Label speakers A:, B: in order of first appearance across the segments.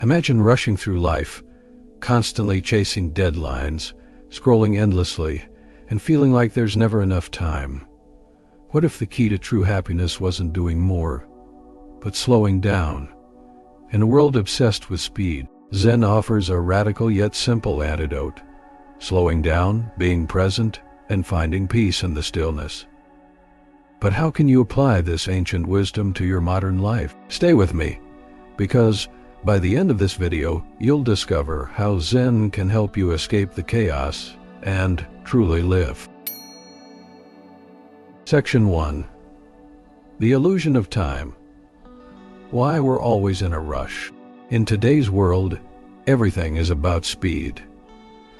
A: Imagine rushing through life, constantly chasing deadlines, scrolling endlessly, and feeling like there's never enough time. What if the key to true happiness wasn't doing more, but slowing down? In a world obsessed with speed, Zen offers a radical yet simple antidote: slowing down, being present, and finding peace in the stillness. But how can you apply this ancient wisdom to your modern life? Stay with me, because by the end of this video, you'll discover how Zen can help you escape the chaos and truly live. Section 1. The Illusion of Time. Why we're always in a rush. In today's world, everything is about speed.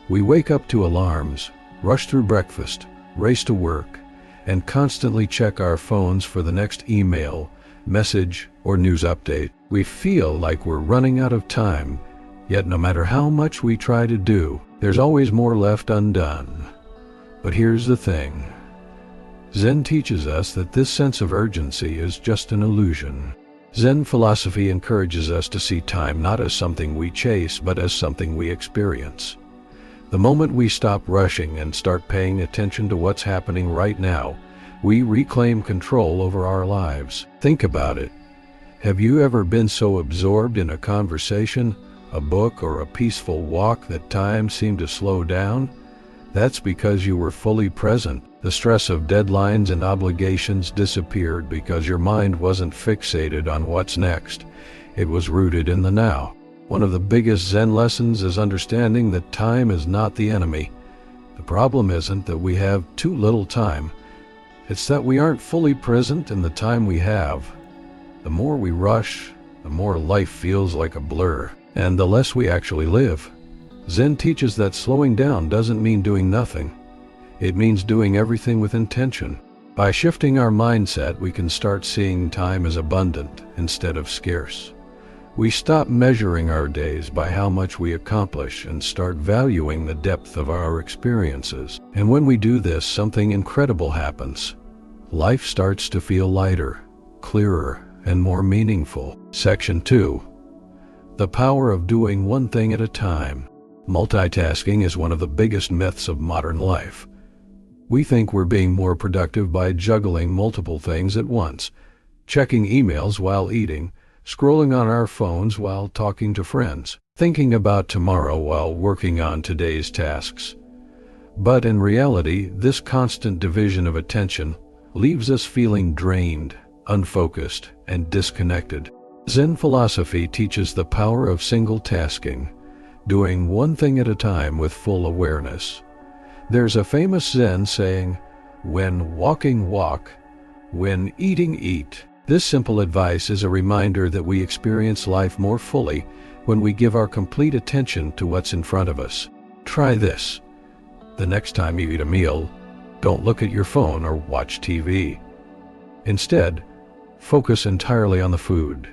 A: We wake up to alarms, rush through breakfast, race to work, and constantly check our phones for the next email, message, or news update. We feel like we're running out of time, yet no matter how much we try to do, there's always more left undone. But here's the thing. Zen teaches us that this sense of urgency is just an illusion. Zen philosophy encourages us to see time not as something we chase, but as something we experience. The moment we stop rushing and start paying attention to what's happening right now, we reclaim control over our lives. Think about it. Have you ever been so absorbed in a conversation, a book, or a peaceful walk that time seemed to slow down? That's because you were fully present. The stress of deadlines and obligations disappeared because your mind wasn't fixated on what's next. It was rooted in the now. One of the biggest Zen lessons is understanding that time is not the enemy. The problem isn't that we have too little time. It's that we aren't fully present in the time we have. The more we rush, the more life feels like a blur, and the less we actually live. Zen teaches that slowing down doesn't mean doing nothing. It means doing everything with intention. By shifting our mindset, we can start seeing time as abundant instead of scarce. We stop measuring our days by how much we accomplish and start valuing the depth of our experiences. And when we do this, something incredible happens. Life starts to feel lighter, clearer, and more meaningful. Section 2. The power of doing one thing at a time. Multitasking is one of the biggest myths of modern life. We think we're being more productive by juggling multiple things at once, checking emails while eating, scrolling on our phones while talking to friends, thinking about tomorrow while working on today's tasks. But in reality, this constant division of attention leaves us feeling drained, unfocused, and disconnected. Zen philosophy teaches the power of single tasking, doing one thing at a time with full awareness. There's a famous Zen saying, "When walking, walk. When eating, eat." This simple advice is a reminder that we experience life more fully when we give our complete attention to what's in front of us. Try this. The next time you eat a meal, don't look at your phone or watch TV. Instead, focus entirely on the food,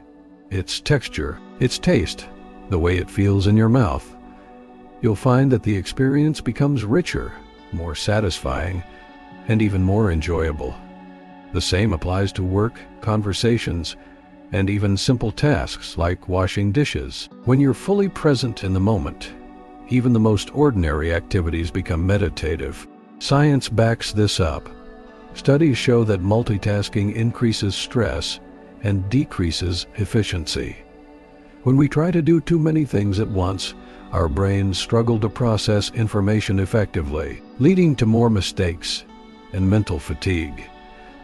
A: its texture, its taste, the way it feels in your mouth. You'll find that the experience becomes richer, more satisfying, and even more enjoyable. The same applies to work, conversations, and even simple tasks like washing dishes. When you're fully present in the moment, even the most ordinary activities become meditative. Science backs this up. Studies show that multitasking increases stress and decreases efficiency. When we try to do too many things at once, our brains struggle to process information effectively, leading to more mistakes and mental fatigue.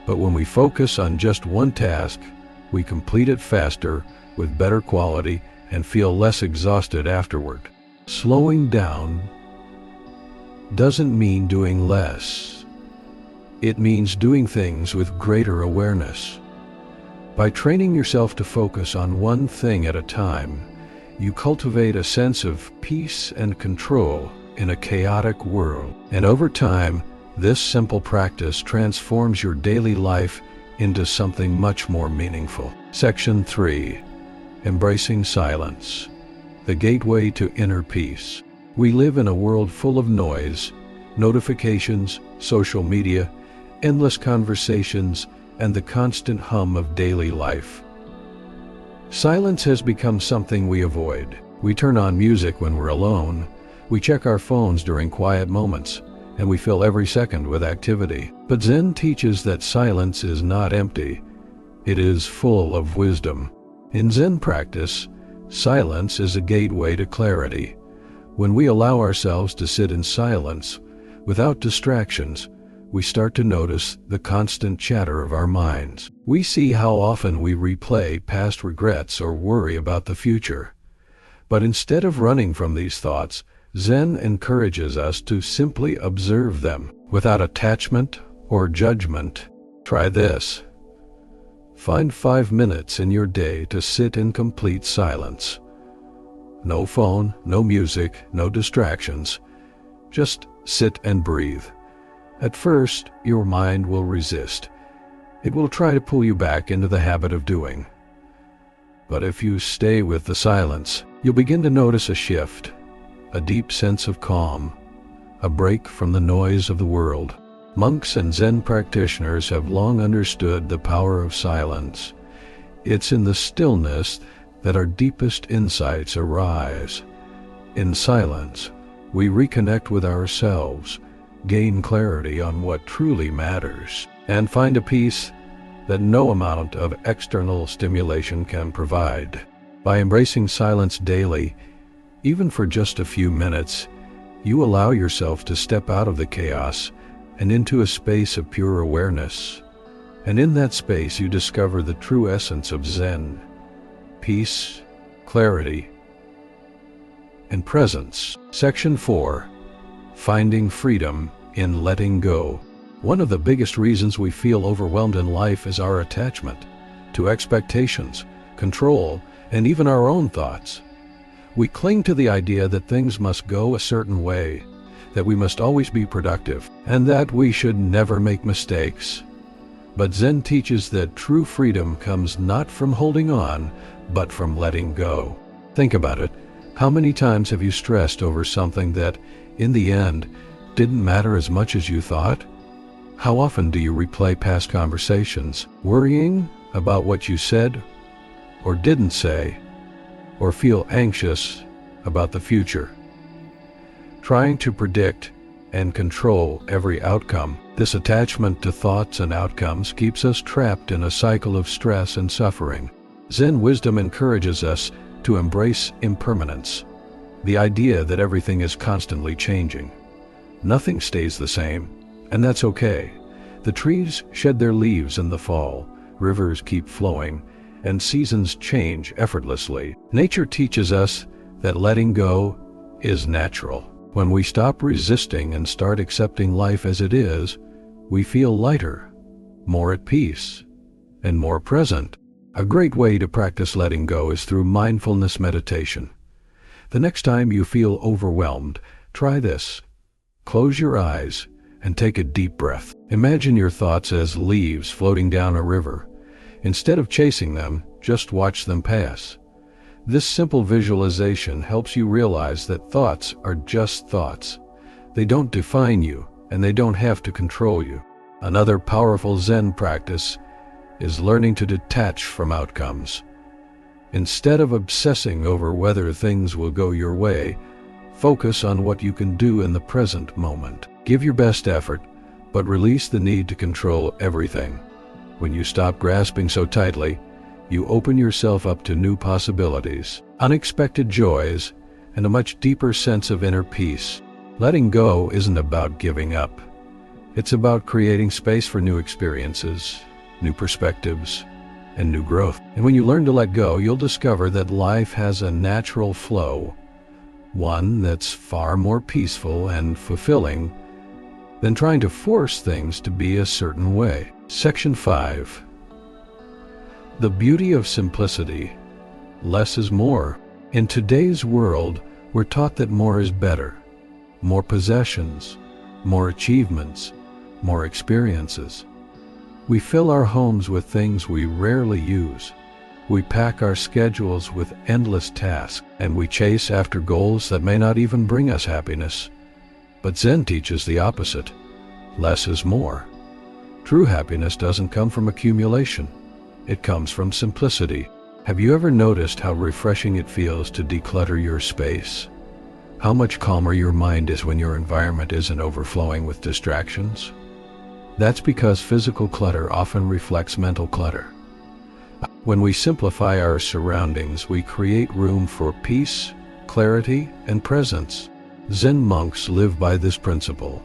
A: But when we focus on just one task, we complete it faster, with better quality, and feel less exhausted afterward. Slowing down doesn't mean doing less. It means doing things with greater awareness. By training yourself to focus on one thing at a time, you cultivate a sense of peace and control in a chaotic world. And over time, this simple practice transforms your daily life into something much more meaningful. Section 3. Embracing silence. The gateway to inner peace. We live in a world full of noise, notifications, social media, endless conversations, and the constant hum of daily life. Silence has become something we avoid. We turn on music when we're alone. We check our phones during quiet moments, and we fill every second with activity. But Zen teaches that silence is not empty. It is full of wisdom. In Zen practice, silence is a gateway to clarity. When we allow ourselves to sit in silence, without distractions, we start to notice the constant chatter of our minds. We see how often we replay past regrets or worry about the future. But instead of running from these thoughts, Zen encourages us to simply observe them without attachment or judgment. Try this. Find 5 minutes in your day to sit in complete silence. No phone, no music, no distractions. Just sit and breathe. At first, your mind will resist. It will try to pull you back into the habit of doing. But if you stay with the silence, you'll begin to notice a shift, a deep sense of calm, a break from the noise of the world. Monks and Zen practitioners have long understood the power of silence. It's in the stillness that our deepest insights arise. In silence, we reconnect with ourselves, gain clarity on what truly matters, and find a peace that no amount of external stimulation can provide. By embracing silence daily, even for just a few minutes, you allow yourself to step out of the chaos and into a space of pure awareness. And in that space you discover the true essence of Zen: peace, clarity, and presence. Section 4. Finding freedom in letting go. One of the biggest reasons we feel overwhelmed in life is our attachment to expectations, control, and even our own thoughts. We cling to the idea that things must go a certain way, that we must always be productive, and that we should never make mistakes. But Zen teaches that true freedom comes not from holding on, but from letting go. Think about it. How many times have you stressed over something that, in the end, didn't matter as much as you thought? How often do you replay past conversations, worrying about what you said or didn't say, or feel anxious about the future, trying to predict and control every outcome? This attachment to thoughts and outcomes keeps us trapped in a cycle of stress and suffering. Zen wisdom encourages us to embrace impermanence, the idea that everything is constantly changing. Nothing stays the same, and that's okay. The trees shed their leaves in the fall, rivers keep flowing, and seasons change effortlessly. Nature teaches us that letting go is natural. When we stop resisting and start accepting life as it is, we feel lighter, more at peace, and more present. A great way to practice letting go is through mindfulness meditation. The next time you feel overwhelmed, try this. Close your eyes and take a deep breath. Imagine your thoughts as leaves floating down a river. Instead of chasing them, just watch them pass. This simple visualization helps you realize that thoughts are just thoughts. They don't define you, and they don't have to control you. Another powerful Zen practice is learning to detach from outcomes. Instead of obsessing over whether things will go your way, focus on what you can do in the present moment. Give your best effort, but release the need to control everything. When you stop grasping so tightly, you open yourself up to new possibilities, unexpected joys, and a much deeper sense of inner peace. Letting go isn't about giving up. It's about creating space for new experiences, new perspectives, and new growth. And when you learn to let go, you'll discover that life has a natural flow, one that's far more peaceful and fulfilling than trying to force things to be a certain way. Section 5. The beauty of simplicity. Less is more. In today's world, we're taught that more is better. More possessions, more achievements, more experiences. We fill our homes with things we rarely use. We pack our schedules with endless tasks, and we chase after goals that may not even bring us happiness. But Zen teaches the opposite. Less is more. True happiness doesn't come from accumulation. It comes from simplicity. Have you ever noticed how refreshing it feels to declutter your space? How much calmer your mind is when your environment isn't overflowing with distractions? That's because physical clutter often reflects mental clutter. When we simplify our surroundings, we create room for peace, clarity, and presence. Zen monks live by this principle.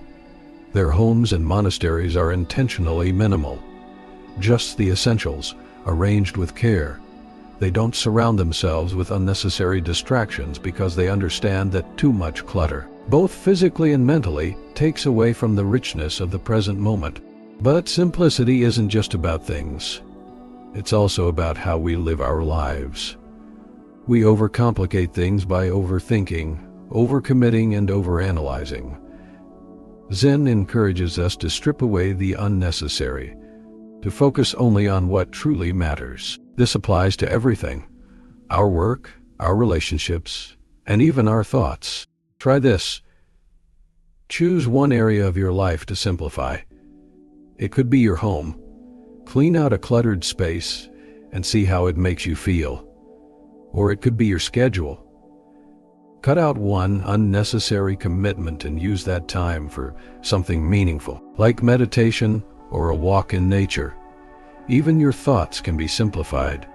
A: Their homes and monasteries are intentionally minimal, just the essentials, arranged with care. They don't surround themselves with unnecessary distractions because they understand that too much clutter, both physically and mentally, takes away from the richness of the present moment. But simplicity isn't just about things. It's also about how we live our lives. We overcomplicate things by overthinking, overcommitting, and overanalyzing. Zen encourages us to strip away the unnecessary, to focus only on what truly matters. This applies to everything: our work, our relationships, and even our thoughts. Try this. Choose one area of your life to simplify. It could be your home. Clean out a cluttered space and see how it makes you feel. Or it could be your schedule. Cut out one unnecessary commitment and use that time for something meaningful, like meditation or a walk in nature. Even your thoughts can be simplified.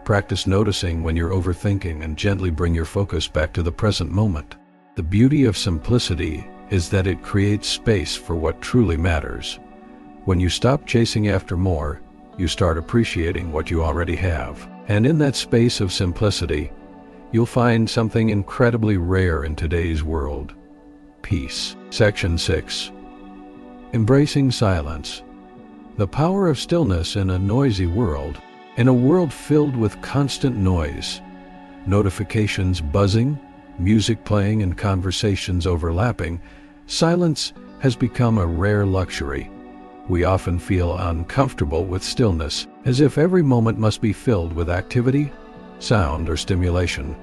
A: Practice noticing when you're overthinking and gently bring your focus back to the present moment. The beauty of simplicity is that it creates space for what truly matters. When you stop chasing after more, you start appreciating what you already have. And in that space of simplicity, you'll find something incredibly rare in today's world: peace. Section 6. Embracing silence. The power of stillness in a noisy world. In a world filled with constant noise, notifications buzzing, music playing, and conversations overlapping, silence has become a rare luxury. We often feel uncomfortable with stillness, as if every moment must be filled with activity, sound, or stimulation.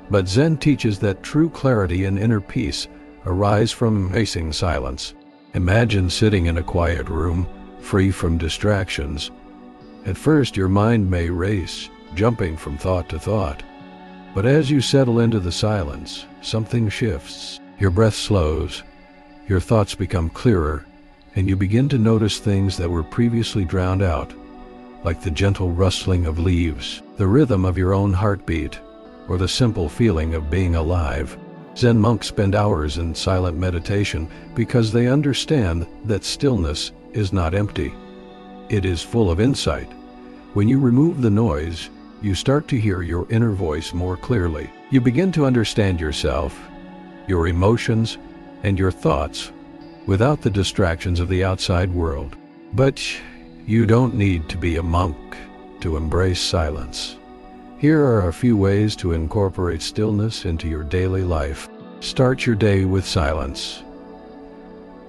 A: But Zen teaches that true clarity and inner peace arise from embracing silence. Imagine sitting in a quiet room, free from distractions. At first, your mind may race, jumping from thought to thought. But as you settle into the silence, something shifts. Your breath slows, your thoughts become clearer, and you begin to notice things that were previously drowned out, like the gentle rustling of leaves, the rhythm of your own heartbeat, or the simple feeling of being alive. Zen monks spend hours in silent meditation because they understand that stillness is not empty. It is full of insight. When you remove the noise, you start to hear your inner voice more clearly. You begin to understand yourself, your emotions, and your thoughts without the distractions of the outside world. But you don't need to be a monk to embrace silence. Here are a few ways to incorporate stillness into your daily life. Start your day with silence.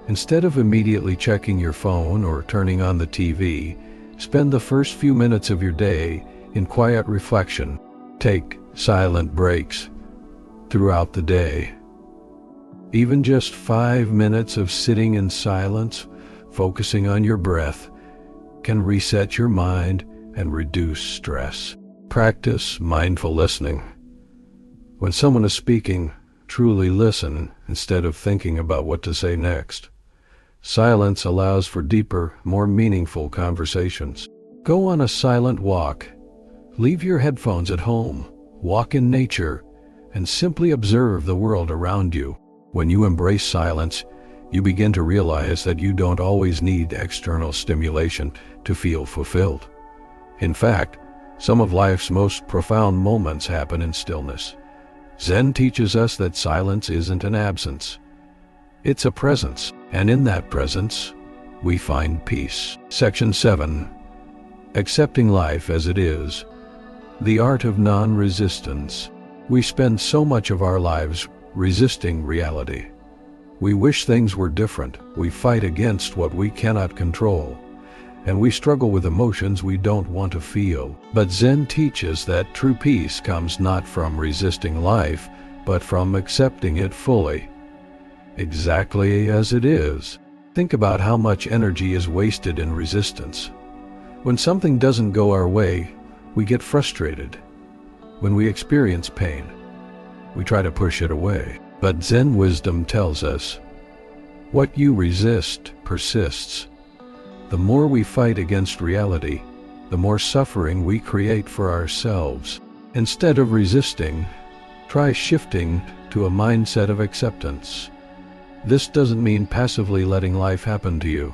A: Instead of immediately checking your phone or turning on the TV, spend the first few minutes of your day in quiet reflection. Take silent breaks throughout the day. Even just 5 minutes of sitting in silence, focusing on your breath, can reset your mind and reduce stress. Practice mindful listening. When someone is speaking, truly listen instead of thinking about what to say next. Silence allows for deeper, more meaningful conversations. Go on a silent walk. Leave your headphones at home. Walk in nature and simply observe the world around you. When you embrace silence, you begin to realize that you don't always need external stimulation to feel fulfilled. In fact, some of life's most profound moments happen in stillness. Zen teaches us that silence isn't an absence. It's a presence, and in that presence, we find peace. Section 7. Accepting life as it is. The art of non-resistance. We spend so much of our lives resisting reality. We wish things were different. We fight against what we cannot control. And we struggle with emotions we don't want to feel. But Zen teaches that true peace comes not from resisting life, but from accepting it fully, exactly as it is. Think about how much energy is wasted in resistance. When something doesn't go our way, We get frustrated. When we experience pain, we try to push it away. But Zen wisdom tells us, what you resist persists. The more we fight against reality, the more suffering we create for ourselves. Instead of resisting, try shifting to a mindset of acceptance. This doesn't mean passively letting life happen to you.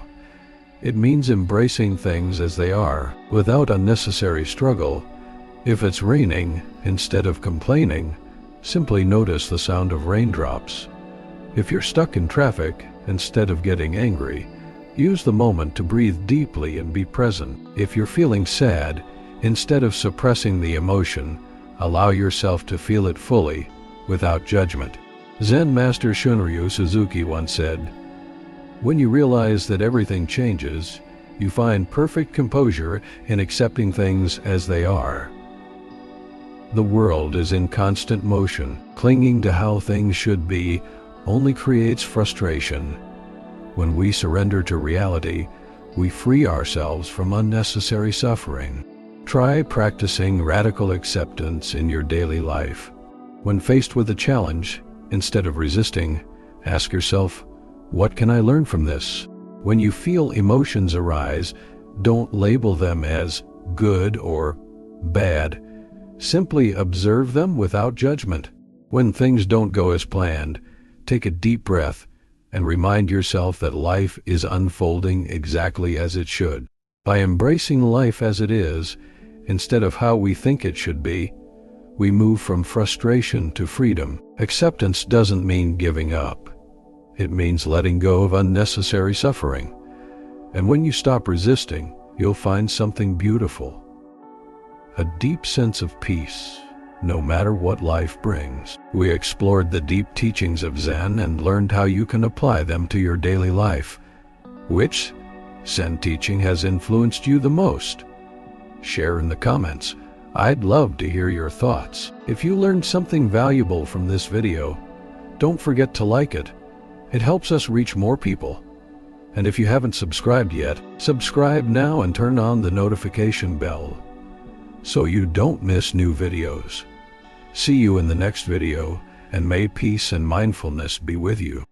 A: It means embracing things as they are, without unnecessary struggle. If it's raining, instead of complaining, simply notice the sound of raindrops. If you're stuck in traffic, instead of getting angry, use the moment to breathe deeply and be present. If you're feeling sad, instead of suppressing the emotion, allow yourself to feel it fully, without judgment. Zen master Shunryu Suzuki once said, "When you realize that everything changes, you find perfect composure in accepting things as they are." The world is in constant motion. Clinging to how things should be only creates frustration. When we surrender to reality, we free ourselves from unnecessary suffering. Try practicing radical acceptance in your daily life. When faced with a challenge, instead of resisting, ask yourself, what can I learn from this? When you feel emotions arise, don't label them as good or bad. Simply observe them without judgment. When things don't go as planned, take a deep breath and remind yourself that life is unfolding exactly as it should. By embracing life as it is, instead of how we think it should be, we move from frustration to freedom. Acceptance doesn't mean giving up. It means letting go of unnecessary suffering. And when you stop resisting, you'll find something beautiful. A deep sense of peace, no matter what life brings. We explored the deep teachings of Zen and learned how you can apply them to your daily life. Which Zen teaching has influenced you the most? Share in the comments. I'd love to hear your thoughts. If you learned something valuable from this video, don't forget to like it. It helps us reach more people. And if you haven't subscribed yet, subscribe now and turn on the notification bell so you don't miss new videos. See you in the next video, and may peace and mindfulness be with you.